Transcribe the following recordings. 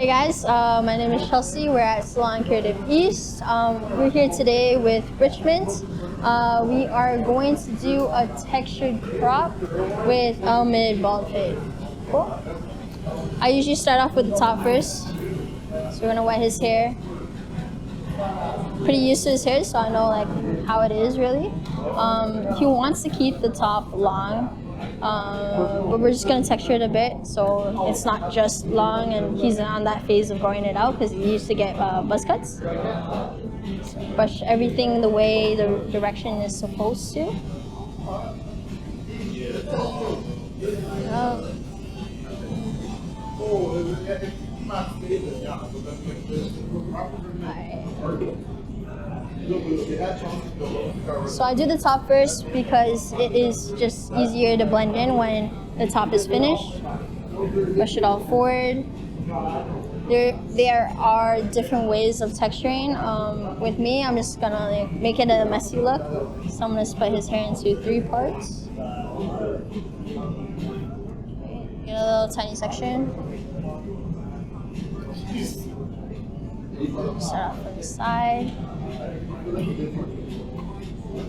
guys, my name is Chelsea. We're at Salon Kreative East. We're here today with Richmond. We are going to do a textured crop with mid bald fade. Cool. I usually start off with the top first. So we're gonna wet his hair. Pretty used to his hair, so I know like how it is really. He wants to keep the top long. But we're just going to texture it a bit so it's not just long and he's on that phase of growing it out because he used to get buzz cuts. So brush everything the way the direction is supposed to. So I do the top first because it is just easier to blend in when the top is finished. Brush it all forward. There are different ways of texturing. With me, I'm just gonna make it a messy look. So I'm gonna split his hair into 3 parts. Get a little tiny section. Start off from the side.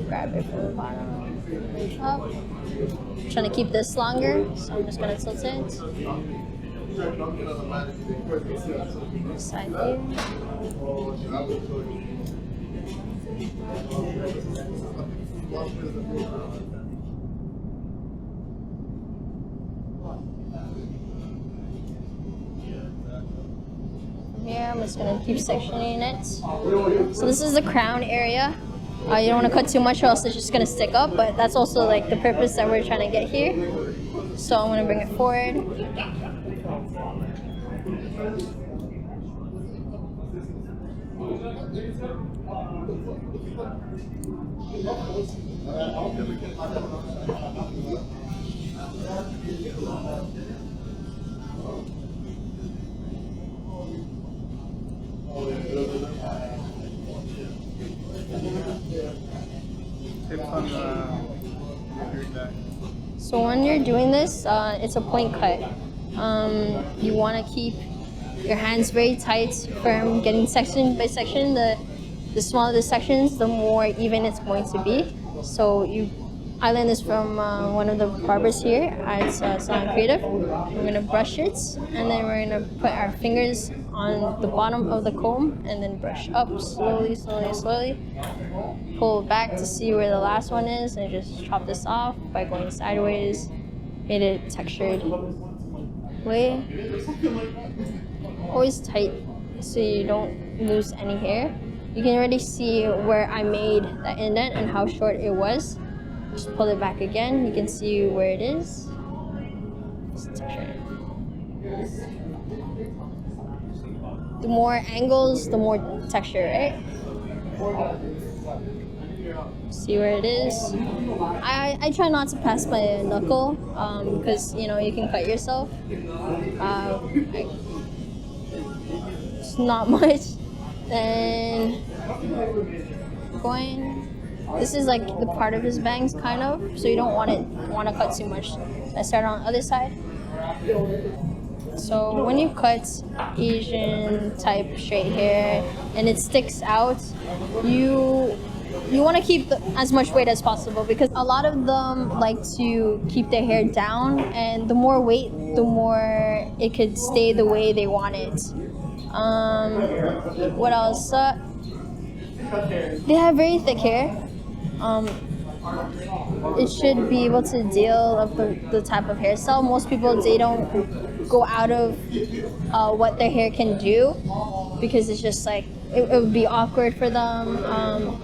Grab it from the bottom up. I'm trying to keep this longer, so I'm just going to tilt it. Side here. Here, I'm just going to keep sectioning it. So this is the crown area. You don't want to cut too much or else it's just going to stick up, but that's also like the purpose that we're trying to get here. So I'm going to bring it forward. So when you're doing this, it's a point cut. You want to keep your hands very tight, firm, getting section by section. The smaller the sections, the more even it's going to be. So I learned this from one of the barbers here at Salon Kreative. We're going to brush it, and then we're going to put our fingers on the bottom of the comb, and then brush up slowly, slowly, slowly. Pull back to see where the last one is, and just chop this off by going sideways. Made it textured way. Always tight so you don't lose any hair. You can already see where I made the indent and how short it was. Just pull it back again. You can see where it is. Just texture it. The more angles, the more texture, right? See where it is. I try not to pass my knuckle because you can cut yourself. It's not much. Then this is like the part of his bangs kind of, so you don't want to cut too much. I start on the other side. So when you cut Asian type straight hair and it sticks out, you want to keep as much weight as possible because a lot of them like to keep their hair down, and the more weight, the more it could stay the way they want it. What else? They have very thick hair. It should be able to deal with the type of hairstyle. Most people, they don't go out of what their hair can do because it's just like it would be awkward for them.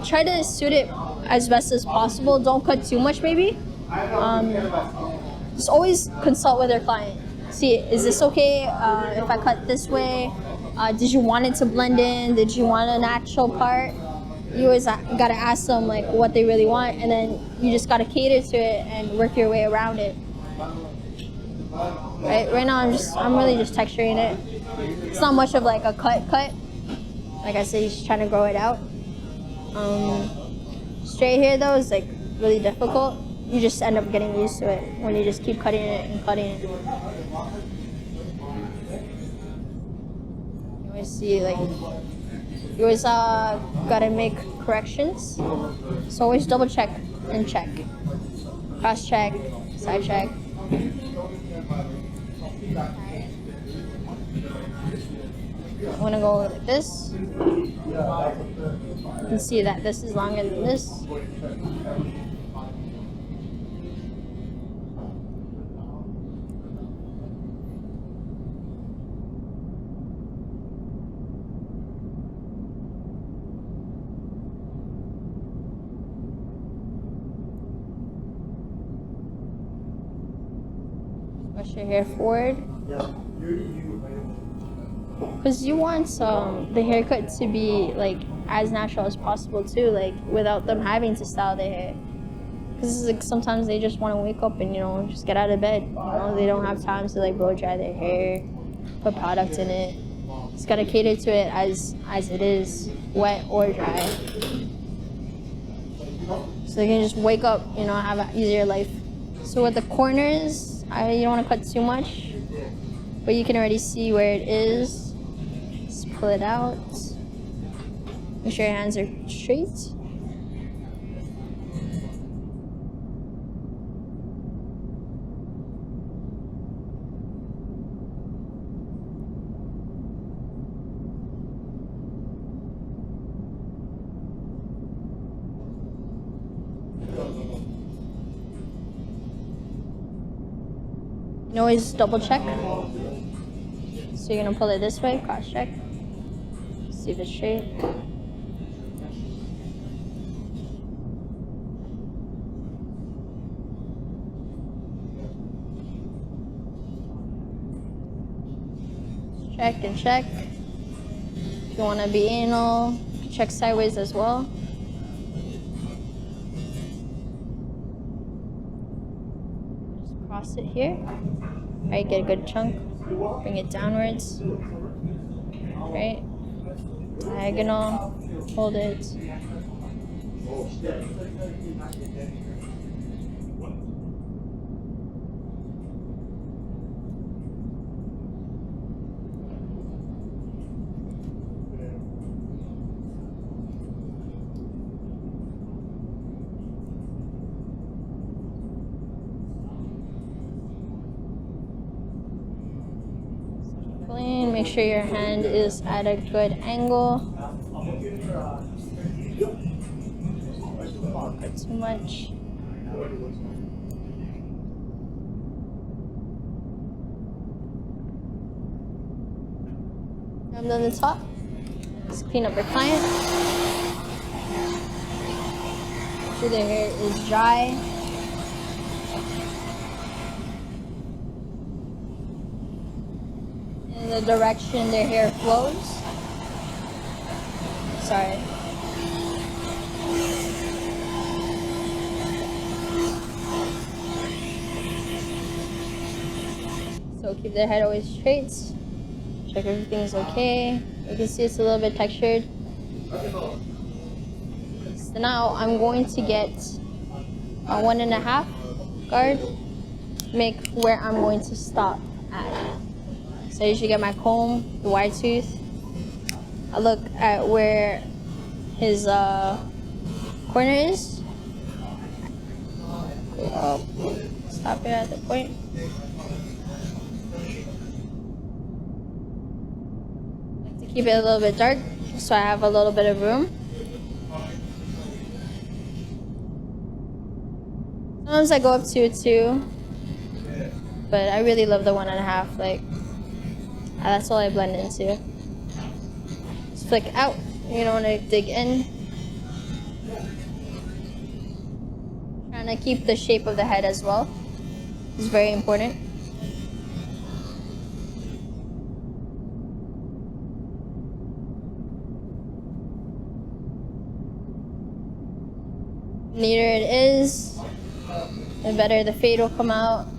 Try to suit it as best as possible. Don't cut too much maybe. Just always consult with your client. See, is this okay if I cut this way? Did you want it to blend in? Did you want a natural part? You always gotta ask them like what they really want, and then you just gotta cater to it and work your way around it. Right now I'm really just texturing it. It's not much of like a cut. Like I said, he's trying to grow it out. Straight hair though is like really difficult. You just end up getting used to it when you just keep cutting it and cutting it. always see, like, you always gotta make corrections. So always double check and check. Cross check, side check. I'm gonna go like this. You can see that this is longer than this. Push your hair forward. Because you want the haircut to be like as natural as possible too, like without them having to style their hair. Because like sometimes they just want to wake up and, you know, just get out of bed. You know, they don't have time to like blow dry their hair, put product in it. Just gotta cater to it as it is, wet or dry. So they can just wake up, you know, have an easier life. So with the corners, you don't want to cut too much, but you can already see where it is. Just pull it out. Make sure your hands are straight. You always double check. So you're gonna pull it this way, cross check. See if it's straight. Check and check. If you wanna be anal, check sideways as well. Just cross it here. Right, get a good chunk. Bring it downwards. Right. Diagonal. Hold it. Make sure your hand is at a good angle. Don't cut too much. I'm done the top. Let's clean up your client. Make sure their hair is dry. The direction their hair flows. Sorry. So keep their head always straight. Check everything's okay. You can see it's a little bit textured. So now I'm going to get a 1.5 guard. Make where I'm going to stop at. So I usually get my comb, the wide tooth. I look at where his corner is. Stop it at the point. I like to keep it a little bit dark so I have a little bit of room. Sometimes I go up to 2, but I really love the 1.5. Like, that's all I blend into. Just flick out. You don't want to dig in. Trying to keep the shape of the head as well. It's very important. The neater it is, the better the fade will come out.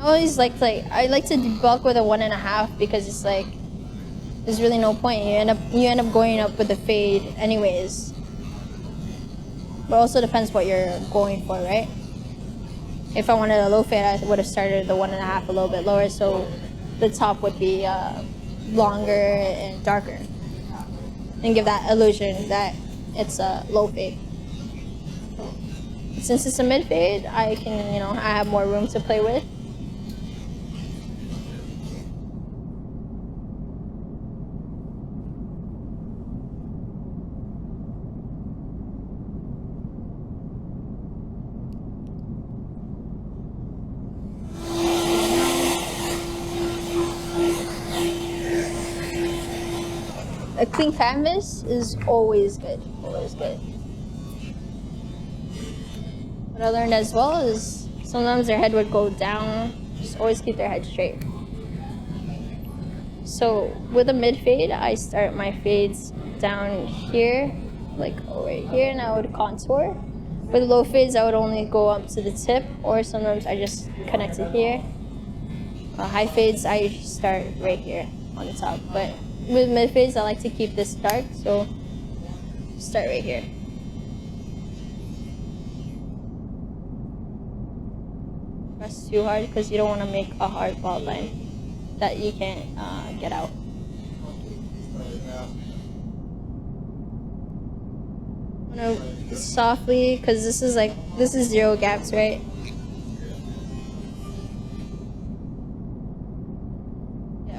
I like to debulk with a 1.5 because it's like there's really no point. You end up going up with a fade anyways. But also depends what you're going for, right? If If I wanted a low fade, I would have started the 1.5 a little bit lower, so the top would be longer and darker, and give that illusion that it's a low fade. Since it's a mid fade, I can, I have more room to play with. A clean canvas is always good, always good. What I learned as well is sometimes their head would go down. Just always keep their head straight. So with a mid fade, I start my fades down here, like over here, and I would contour. With low fades, I would only go up to the tip, or sometimes I just connect it here. High fades, I start right here on the top. But with mid fades, I like to keep this dark, so start right here. Press too hard because you don't want to make a hard bald line that you can't get out. I'm gonna softly, because this is 0 gaps, right?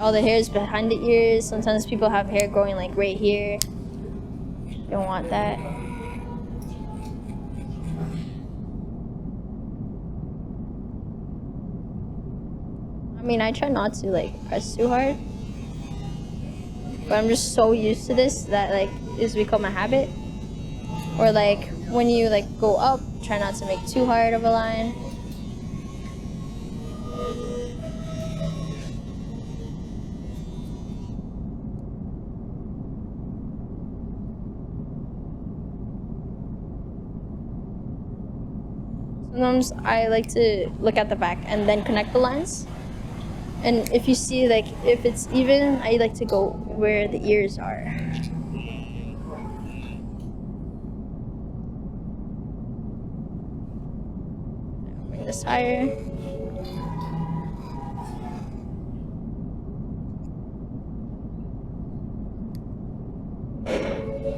All the hairs behind the ears. Sometimes people have hair growing like right here. You don't want that. I mean, I try not to like press too hard, but I'm just so used to this that like it's become a habit. Or like when you like go up, try not to make too hard of a line. Sometimes I like to look at the back and then connect the lines. And if you see, like, if it's even, I like to go where the ears are. Bring this higher.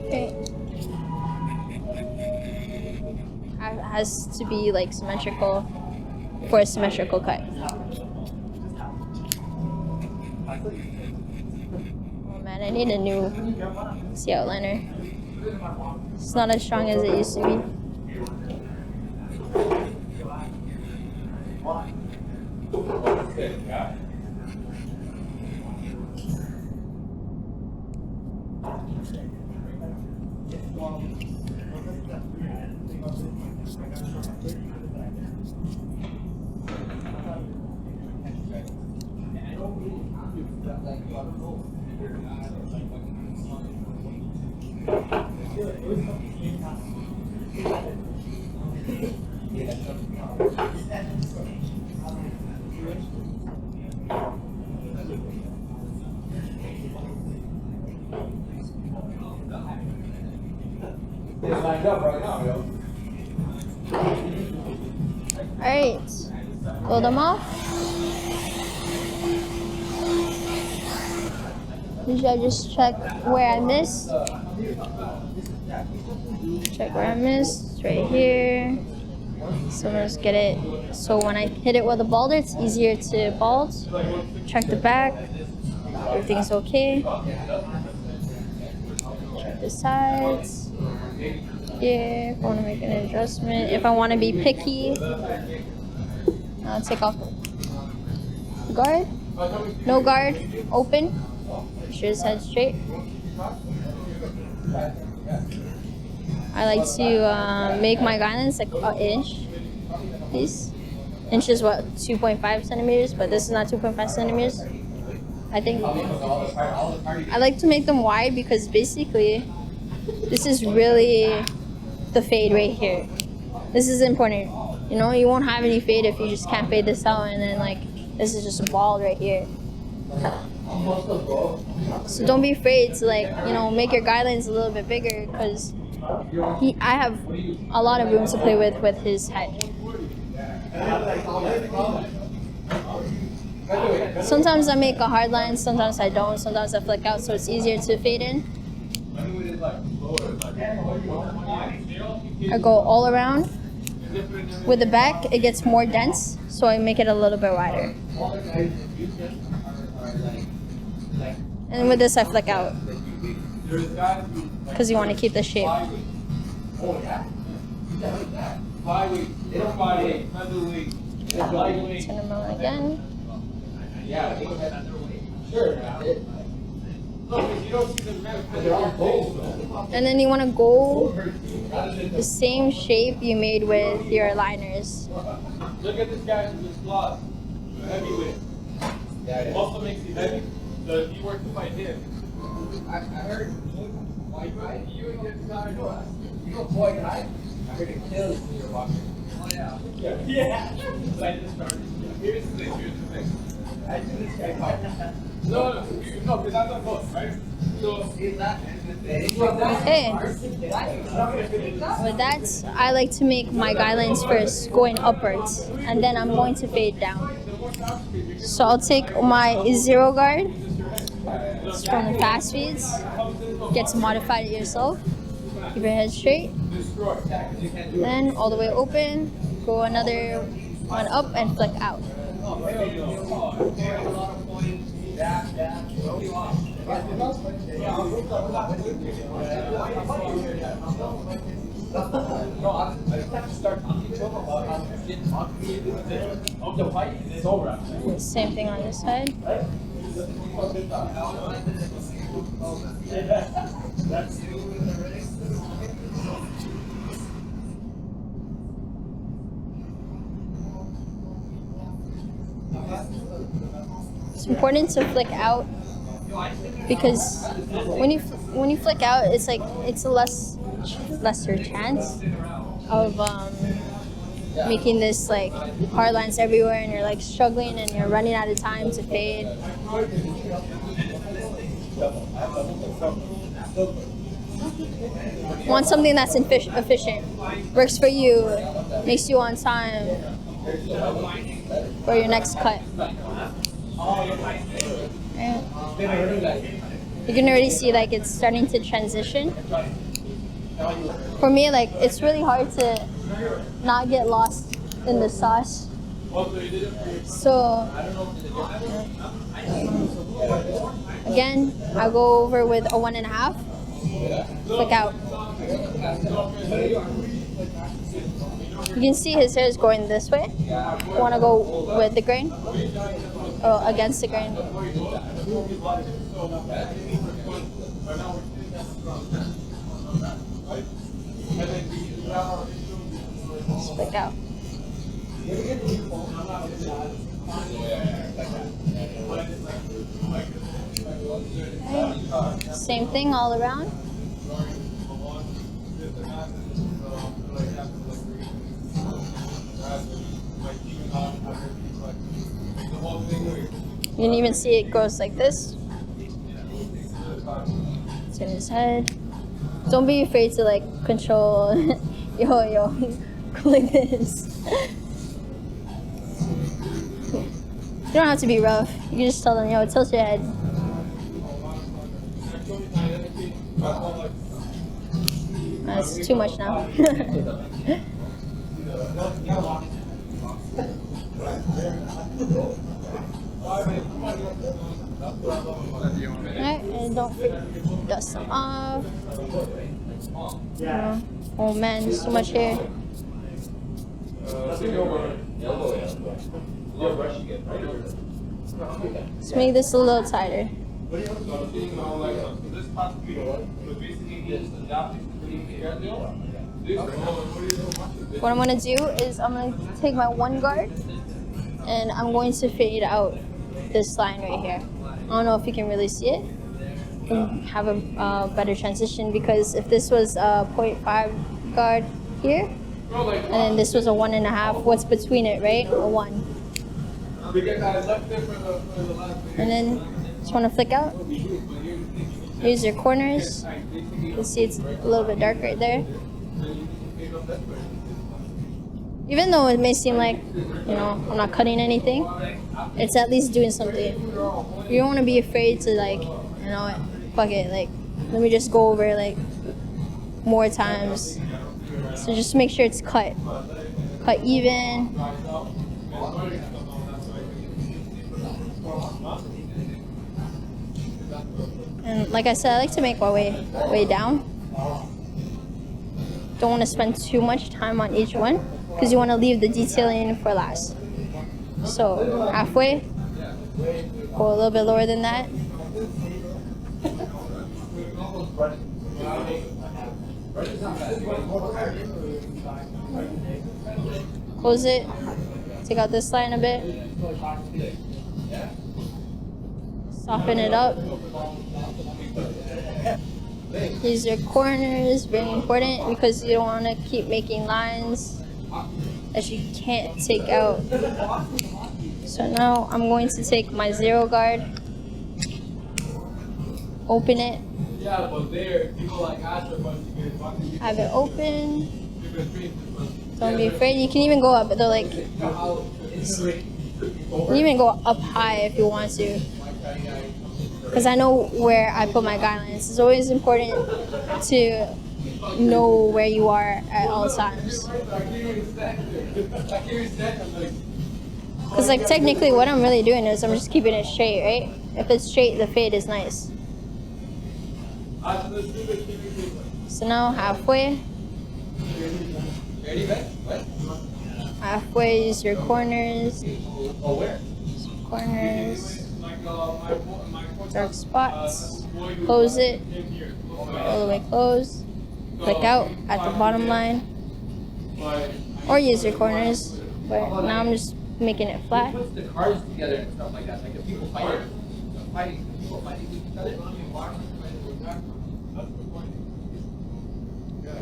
Okay. It has to be, like, symmetrical for a symmetrical cut. Oh man, I need a new C outliner. It's not as strong as it used to be. Alright, pull them off. Usually I just check where I missed. Check where I missed, right here. So let's get it. So when I hit it with a balder, it's easier to bald. Check the back. Everything's okay. Check the sides. Here, if I want to make an adjustment. If I want to be picky, I'll take off the guard. No guard, open. Shears head straight. I like to make my guidelines like an inch. This inch is what, 2.5 centimeters, but this is not 2.5 centimeters. I think I like to make them wide because basically this is really the fade right here. This is important. You know, you won't have any fade if you just can't fade this out, and then like this is just bald right here. So don't be afraid to like, you know, make your guidelines a little bit bigger because I have a lot of room to play with his head. Sometimes I make a hard line, sometimes I don't, sometimes I flick out, so it's easier to fade in. I go all around. With the back, it gets more dense, so I make it a little bit wider. And with this, I flick out, because you want to keep the shape. Turn them around again. And then you want to go the same shape you made with your liners. Look at this guy with his claws. Heavyweight. It also makes you heavy. So if you were to fight him, I heard you and get started. You know, boy, guy. I heard it kills when you're walking. Oh yeah. Yeah. So I just started. Here's the thing. I do this guy fight. No, because I'm not both, right? So he's not. Okay. With that, I like to make my guidelines first, going upwards, and then I'm going to fade down. So I'll take my 0 guard. It's from the fast feeds. Get to modify it yourself. Keep your head straight. Then all the way open. Go another one up and flick out. Same thing on this side. It's important to flick out because when you flick out, it's like it's a lesser chance of making this like hard lines everywhere, and you're like struggling and you're running out of time to fade. Want something that's efficient, works for you, makes you on time for your next cut. And you can already see like it's starting to transition. For me, like it's really hard to not get lost in the sauce. So again, I go over with a 1.5. Flick out. You can see his hair is going this way. You want to go with the grain or against the grain. Flick out. Okay. Same thing all around. You can even see it goes like this. Turn his head. Don't be afraid to like control yo like this. You don't have to be rough. You can just tell them, yo, tilt your head. That's too much now. Alright, and don't forget to dust them off. Oh man, so much hair. Let's make this a little tighter. What I'm going to do is I'm going to take my 1 guard and I'm going to fade out this line right here. I don't know if you can really see it. You can have a better transition, because if this was a 0.5 guard here and then this was a 1.5, what's between it, right? A 1. And then just want to flick out. Here's your corners. You can see it's a little bit dark right there. You Even though it may seem like, you know, I'm not cutting anything, it's at least doing something. You don't want to be afraid to, like, you know what, fuck it, like, let me just go over, like, more times. So just make sure it's cut even. And like I said, I like to make my way down. Don't want to spend too much time on each one because you want to leave the detailing for last. So halfway, go a little bit lower than that. Close it. Take out this line a bit. Soften it up. Use your corners, very important, because you don't want to keep making lines that you can't take out. So now I'm going to take my 0 guard, open it, have it open. Don't be afraid. You can even go up, though, like, you can even go up high if you want to, because I know where I put my guidelines. It's always important to know where you are at all times. Because, like, technically what I'm really doing is I'm just keeping it straight, right? If it's straight, the fade is nice. So now halfway. Halfway, use your corners. Corners. Dark spots. Close it. All the way close. Click out at the bottom line. Or use your corners. But now I'm just making it flat. Puts the cards together and stuff like that. Like if people fighting each other.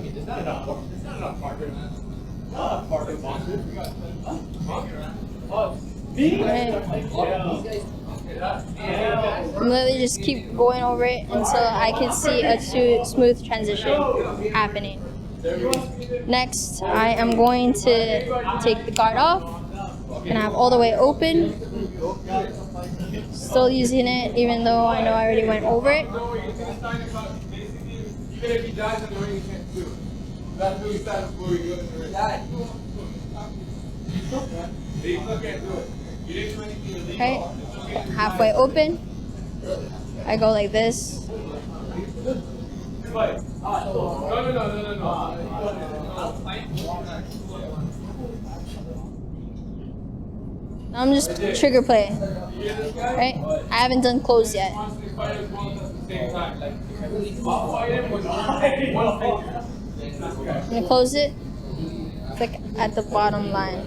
It's not enough Barber. Barber boxers. I'm literally just keep going over it until I can see a smooth transition happening. Next, I am going to take the guard off and have all the way open. Still using it, even though I know I already went over it. Even if he dies in the ring, he can't do it. That's what we said before we go to the ring. He still can't do it. You didn't do anything illegal. Okay, halfway open. I go like this. No. Now I'm just trigger play. Right? I haven't done close yet. I'm gonna close it. Click at the bottom line.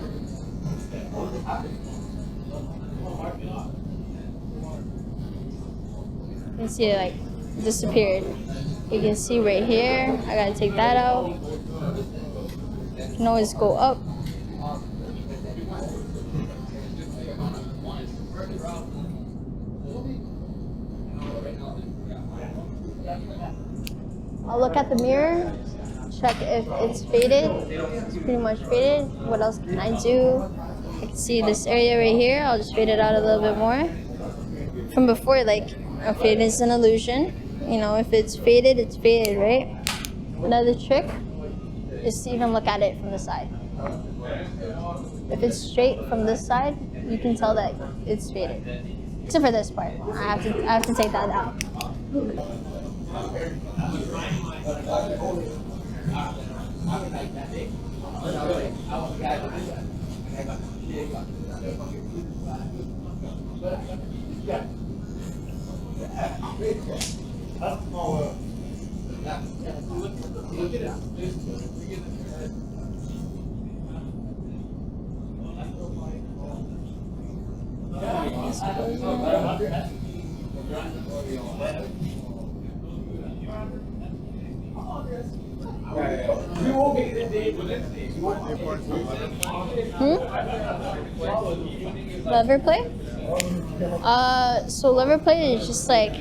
You can see it like disappeared. You can see right here. I gotta take that out. You can always go up. I'll look at the mirror, check if it's faded. It's pretty much faded. What else can I do? I can see this area right here. I'll just fade it out a little bit more. From before, like, a fade is an illusion. You know, if it's faded, it's faded, right? Another trick is to even look at it from the side. If it's straight from this side, you can tell that it's faded. Except for this part. I have to take that out. Lever play? So lever play is just like,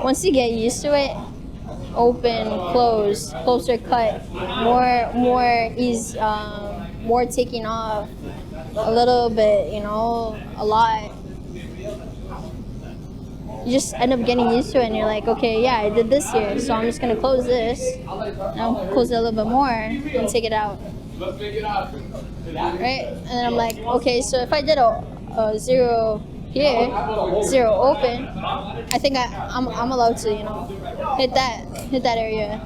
once you get used to it, open, close, closer cut, more ease, more taking off, a little bit, you know, a lot, you just end up getting used to it, and you're like, okay, yeah, I did this here, so I'm just gonna close this, and I'll close it a little bit more and take it out, right? And then I'm like, okay, so if I did a 0 here, 0 open, I think I'm allowed to, you know, hit that area.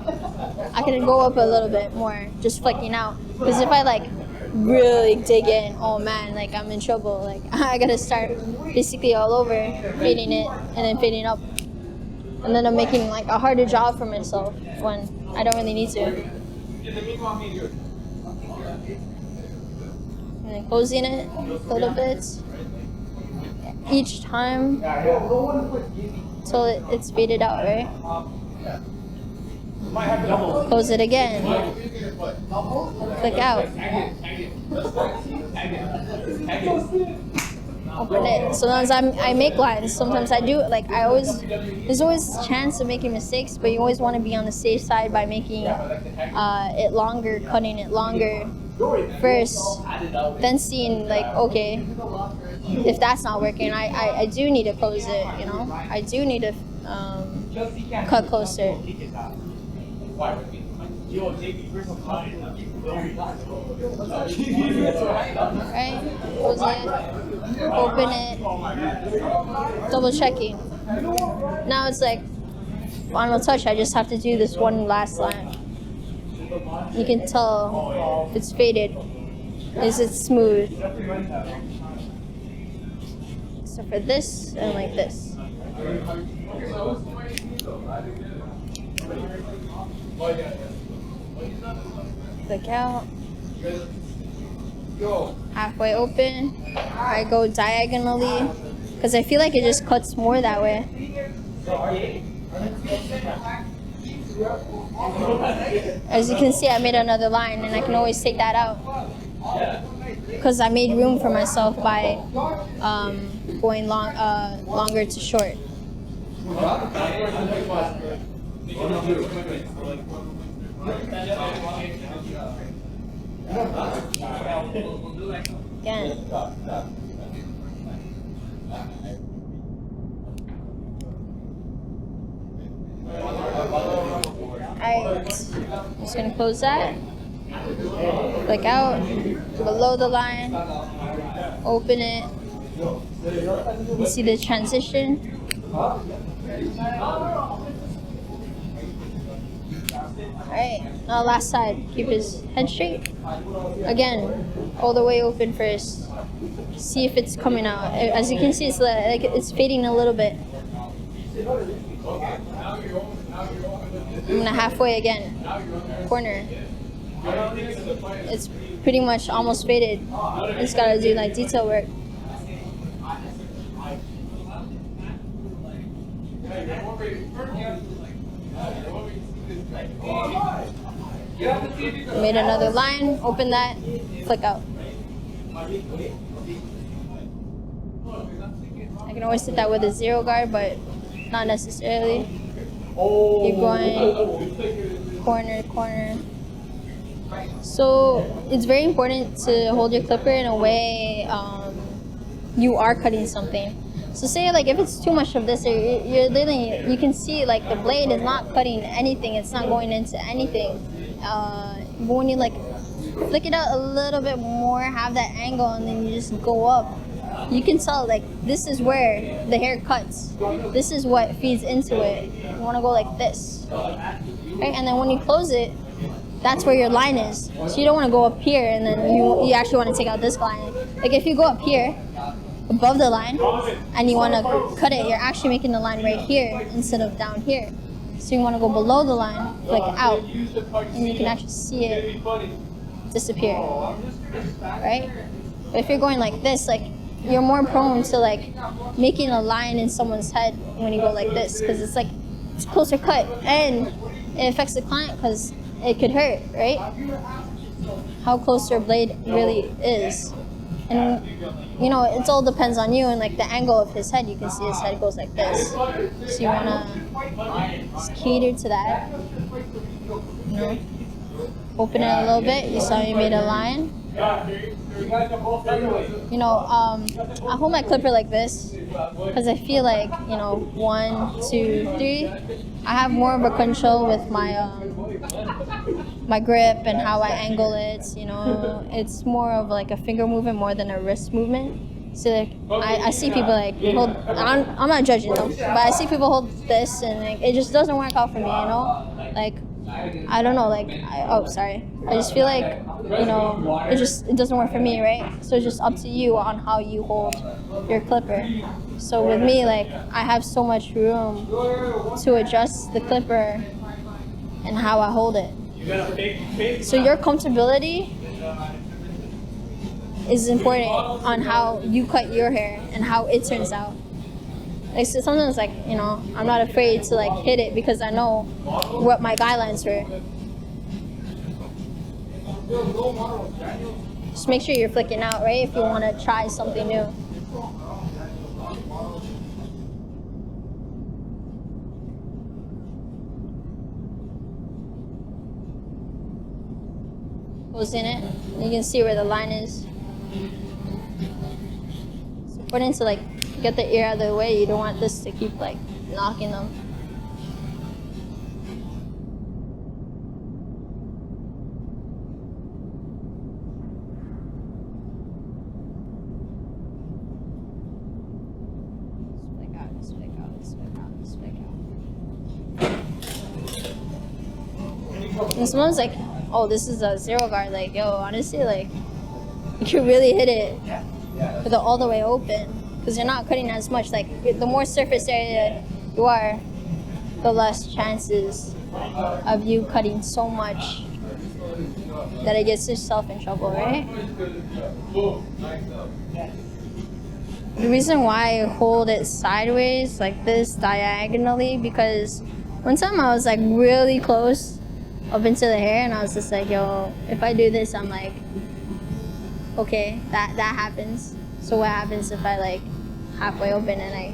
I can go up a little bit more, just flicking out, because if I like really dig in, oh man, like I'm in trouble. Like I gotta start basically all over, fading it and then fading up, and then I'm making like a harder job for myself when I don't really need to. And then closing it a little bit each time until it's faded out, right? Close it again. Click out. Open it. Sometimes I make lines. Sometimes I do. Like there's always a chance of making mistakes, but you always want to be on the safe side by making it longer, cutting it longer first, then seeing like, okay, if that's not working, I do need to close it. You know, I do need to cut closer. Right? Close it, open it, double checking. Now it's like final touch, I just have to do this one last line. You can tell if it's faded. Is it smooth? So for this and like this. Click out. Halfway open. I go diagonally because I feel like it just cuts more that way. As you can see, I made another line, and I can always take that out because I made room for myself by going longer to short. Again. Alright, I'm just gonna close that. Click out, below the line, open it. You see the transition. Alright, now last side. Keep his head straight. Again, all the way open first. See if it's coming out. As you can see, it's like it's fading a little bit. I'm gonna halfway again. Corner. It's pretty much almost faded. Just gotta do like detail work. Made another line, open that, click out. I can always hit that with a 0 guard, but not necessarily. Keep going, corner to corner. So it's very important to hold your clipper in a way you are cutting something. So say like if it's too much of this, you're literally, you can see like the blade is not cutting anything, it's not going into anything. But when you like flick it out a little bit more, have that angle, and then you just go up, you can tell like this is where the hair cuts. This is what feeds into it. You want to go like this, right? And then when you close it, that's where your line is. So you don't want to go up here and then you actually want to take out this line. Like if you go up here above the line and you want to cut it, you're actually making the line right here instead of down here. So you want to go below the line, like out, and you can actually see it disappear, right? But if you're going like this, like you're more prone to like making a line in someone's head when you go like this, because it's like it's closer cut and it affects the client because it could hurt, right? How close your blade really is. And you know, it all depends on you and like the angle of his head. You can see his head goes like this. So you wanna just cater to that. You know? Open it a little bit. You saw you made a line. You know, I hold my clipper like this because I feel like, you know, 1, 2, 3, I have more of a control with my grip and how I angle it. You know, it's more of like a finger movement more than a wrist movement. So like, I see people like hold. I'm not judging them, but I see people hold this and like, it just doesn't work out for me. You know, like I don't know. Like I just feel like, you know, it doesn't work for me, right? So it's just up to you on how you hold your clipper. So with me, like I have so much room to adjust the clipper and how I hold it. So your comfortability is important on how you cut your hair and how it turns out. Like so sometimes, like, you know, I'm not afraid to like hit it because I know what my guidelines were. Just make sure you're flicking out, right? If you want to try something new. Goes in it. You can see where the line is. It's important to like get the ear out of the way. You don't want this to keep like knocking them. And someone's like, oh, this is a zero guard. Like, yo, honestly, like, you can really hit it with it all the way open because you're not cutting as much. Like, the more surface area you are, the less chances of you cutting so much that it gets yourself in trouble, right? The reason why I hold it sideways like this diagonally, because one time I was like really close up into the hair and I was just like, yo, if I do this, I'm like, okay, that happens. So what happens if I like halfway open and I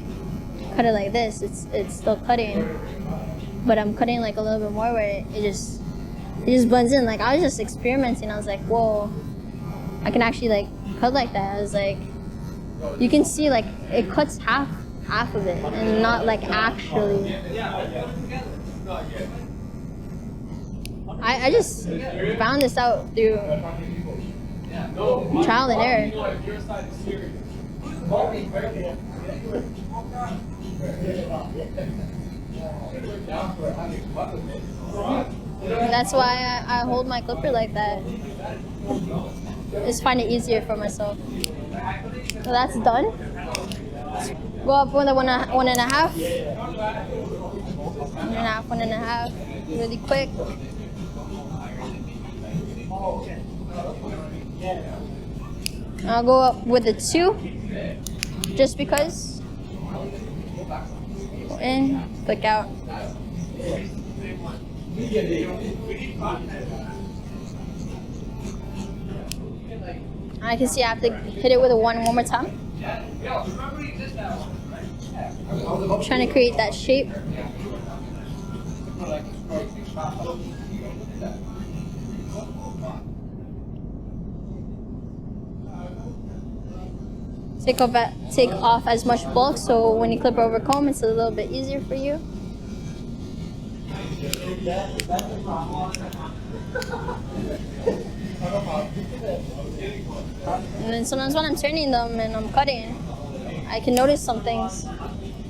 cut it like this? It's still cutting, but I'm cutting like a little bit more where it just blends in. Like I was just experimenting. I was like, whoa, I can actually like cut like that. I was like, you can see like it cuts half of it and not like actually. I just found this out through trial and error. That's why I hold my clipper like that. I just find it easier for myself. So that's done. Go up with a one and a half. One and a half. Really quick. I'll go up with a 2, just because. Go in, flick out. I can see I have to hit it with a 1 more time. I'm trying to create that shape. Take off as much bulk so when you clip over comb, it's a little bit easier for you. And then sometimes when I'm turning them and I'm cutting, I can notice some things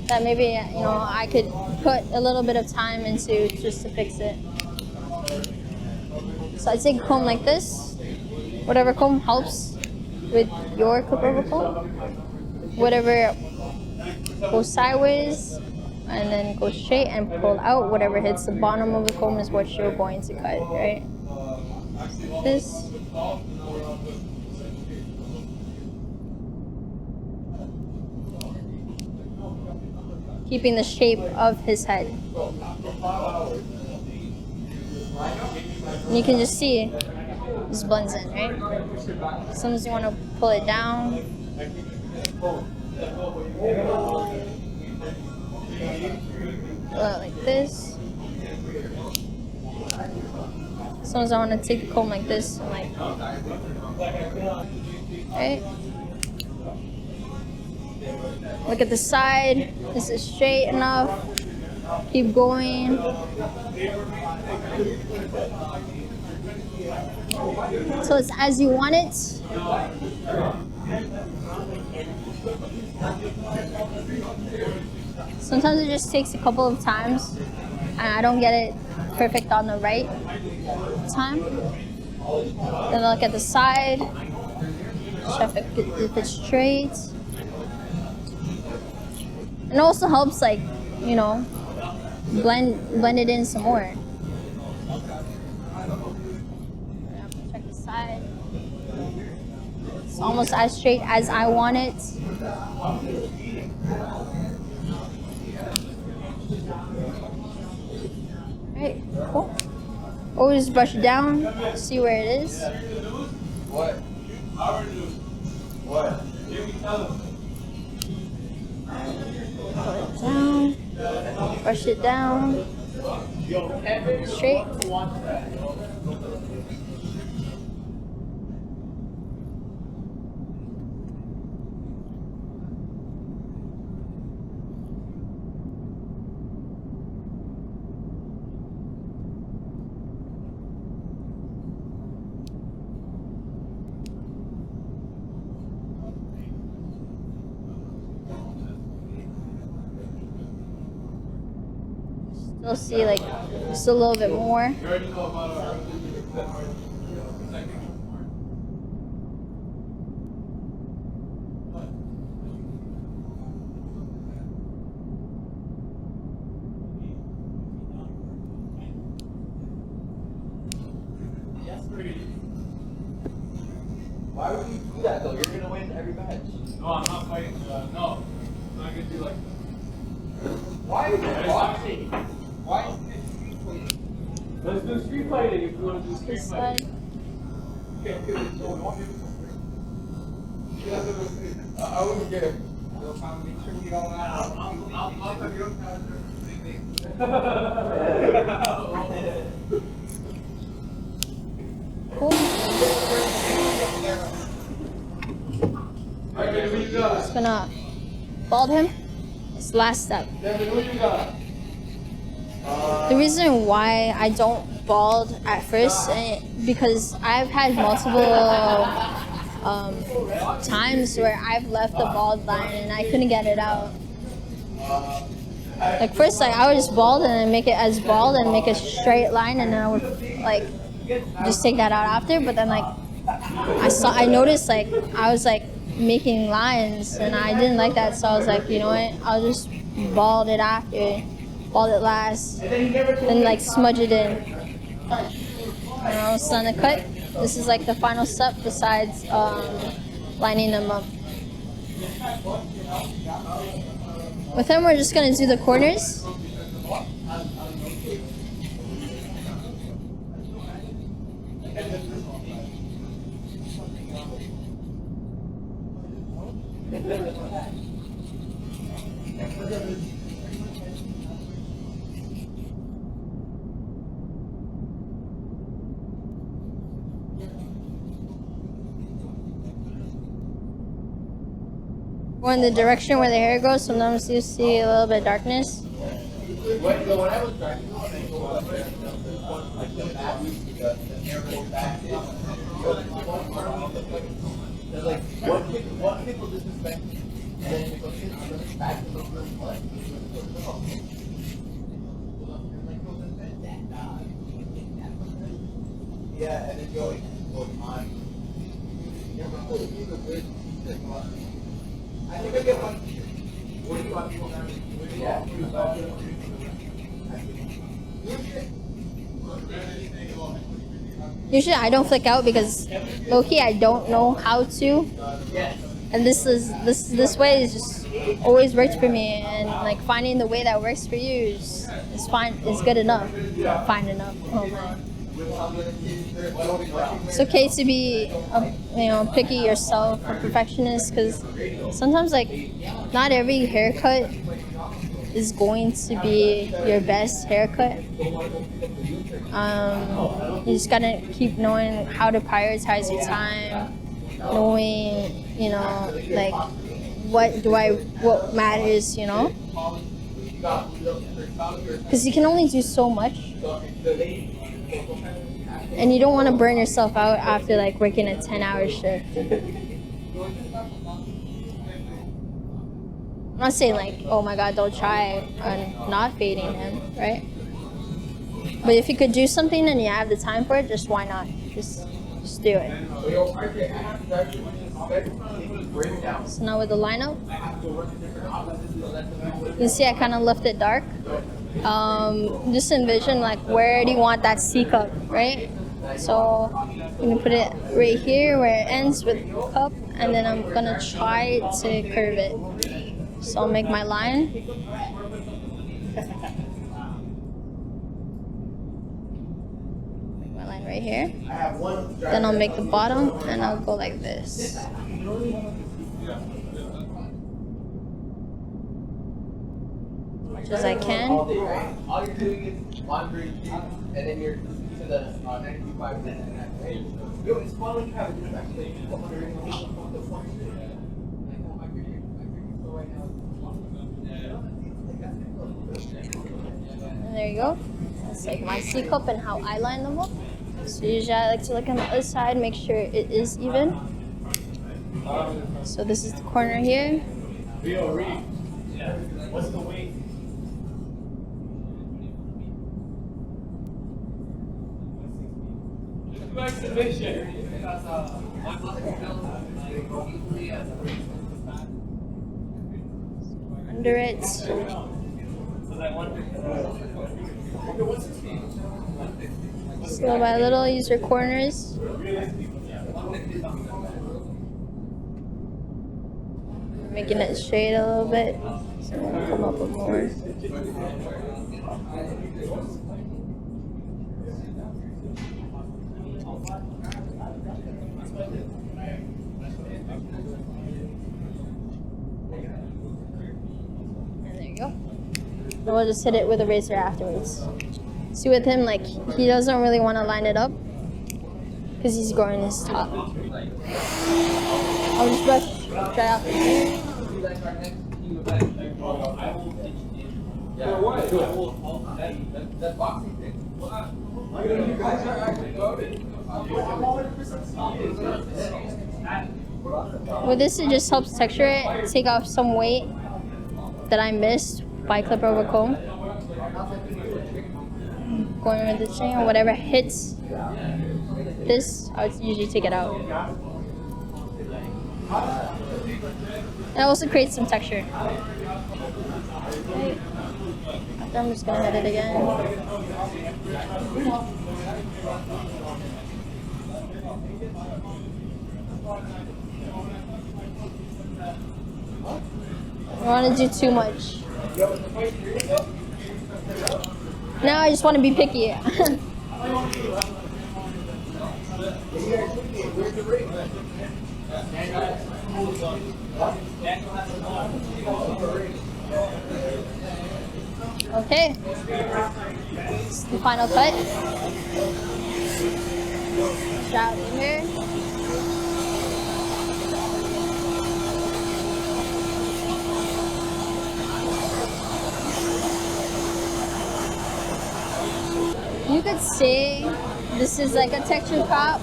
that maybe, you know, I could put a little bit of time into just to fix it. So I take a comb like this. Whatever comb helps with your clip over comb. Whatever goes sideways and then goes straight and pull out. Whatever hits the bottom of the comb is what you're going to cut, right? This. Keeping the shape of his head. And you can just see it just blends in, right? Sometimes you want to pull it down. Pull out like this. Sometimes I want to take the comb like this and like, right? Look at the side. Is it straight enough? Keep going. So it's as you want it. Sometimes it just takes a couple of times and I don't get it perfect on the right time. Then look at the side. Check if it's straight. It also helps, like, you know, blend it in some more. Check the side. It's almost as straight as I want it. Alright, cool. Always brush it down, see where it is. What? What? Pull it down, brush it down, straight. Still see like just a little bit more. Why would you do that though? You're gonna win every match. No, I'm not fighting. No, I'm not gonna do like that. Why are you boxing? Why is this street fighting? Let's do street fighting if you want to do street This fighting. side. I wouldn't get it. Make sure you don't Cool. Alright, what you got? Just gonna bald him. It's the last step. Devin, what you got? The reason why I don't bald at first, because I've had multiple times where I've left the bald line and I couldn't get it out. Like first, like I would just bald and then make it as bald and make a straight line, and then I would like just take that out after. But then like I noticed like I was like making lines and I didn't like that, so I was like, you know what, I'll just bald it after, bald it last, then like smudge it in. And I was done the cut. This is like the final step besides lining them up. With him, we're just gonna do the corners. Go in the direction where the hair goes. Sometimes you see a little bit of darkness. When I was driving, like the back, the hair goes back. There's like one kid will disrespect me, and then it goes back to the first one. Yeah, and then you always go on. I think I get one. What do you want people now? Yeah. Usually I don't flick out because low-key I don't know how to. And this way is just always worked for me, and like finding the way that works for you is fine, is good enough. Fine enough. Oh man. It's okay to be, picky yourself, a perfectionist, because sometimes like not every haircut is going to be your best haircut. You just gotta keep knowing how to prioritize your time, knowing, you know, like what matters, you know? Because you can only do so much. And you don't want to burn yourself out after like working a 10-hour shift. I'm not saying like, oh my god, don't try on not fading him, right? But if you could do something and you have the time for it, just why not? Just do it. So now with the lineup, you can see I kind of left it dark. Just envision like where do you want that C cup, right? So I'm gonna put it right here where it ends with the cup, and then I'm gonna try to curve it. So I'll make my line. Make my line right here. Then I'll make the bottom, and I'll go like this. As much as I can. All you're doing is laundry, and then you're listening to the 95 minutes. Yo, it's fun when you have a good And there you go. That's like my C cup and how I line them up. So usually I like to look on the other side, make sure it is even. So this is the corner here. What's the weight? Exhibition. Under it. Just little by little, use your corners. Making it straight a little bit, so it'll come up with more. And there you go. And we'll just hit it with a razor afterwards. See with him, like, he doesn't really want to line it up because he's growing his top. I'll just brush dry off the hair. With this, it just helps texture it, take off some weight that I missed by clip over comb. Going with the chain or whatever hits this, I would usually take it out. It also creates some texture. Okay. After I'm just gonna hit it again. I don't want to do too much. Now I just want to be picky. Okay, this is the final cut. Shroud in here. You could say this is like a texture top,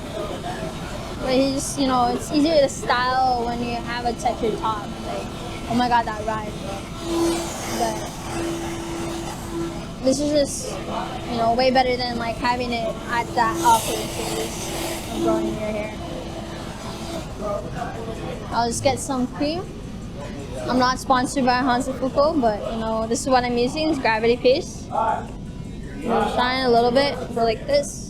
but you just, you know, it's easier to style when you have a textured top. Like, oh my god, that rhymed. But this is just, you know, way better than like having it at that awkward phase of growing in your hair. I'll just get some cream. I'm not sponsored by Hansafuko, but you know, this is what I'm using. It's gravity paste. Shine a little bit, go like this.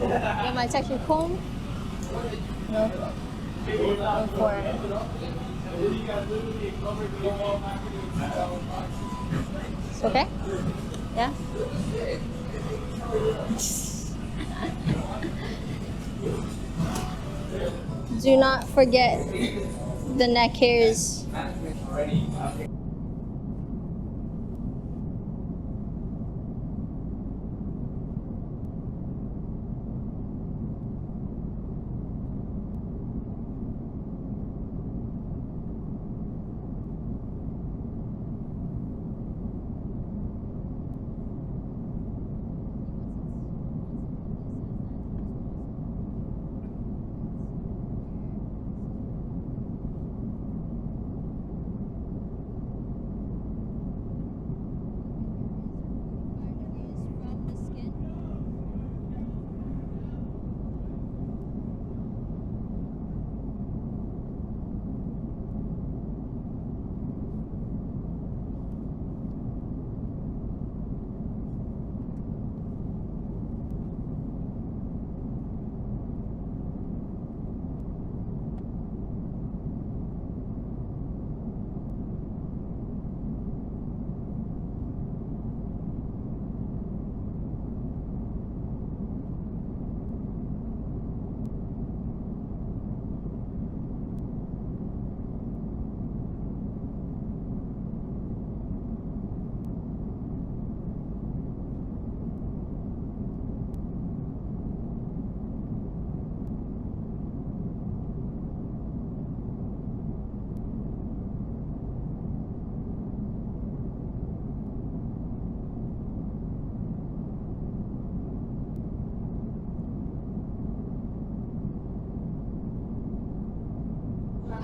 get my texture comb. No. Go for it. It's okay? Yeah? Do not forget the neck hairs.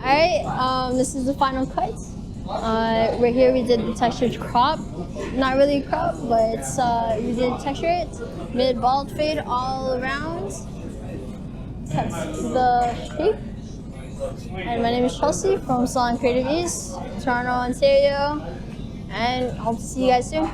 Alright, this is the final cut. Right here we did the textured crop. Not really a crop, but it's, we did texture it. Mid bald fade all around. That's the shape. And my name is Chelsea from Salon Kreative East, Toronto, Ontario. And hope to see you guys soon.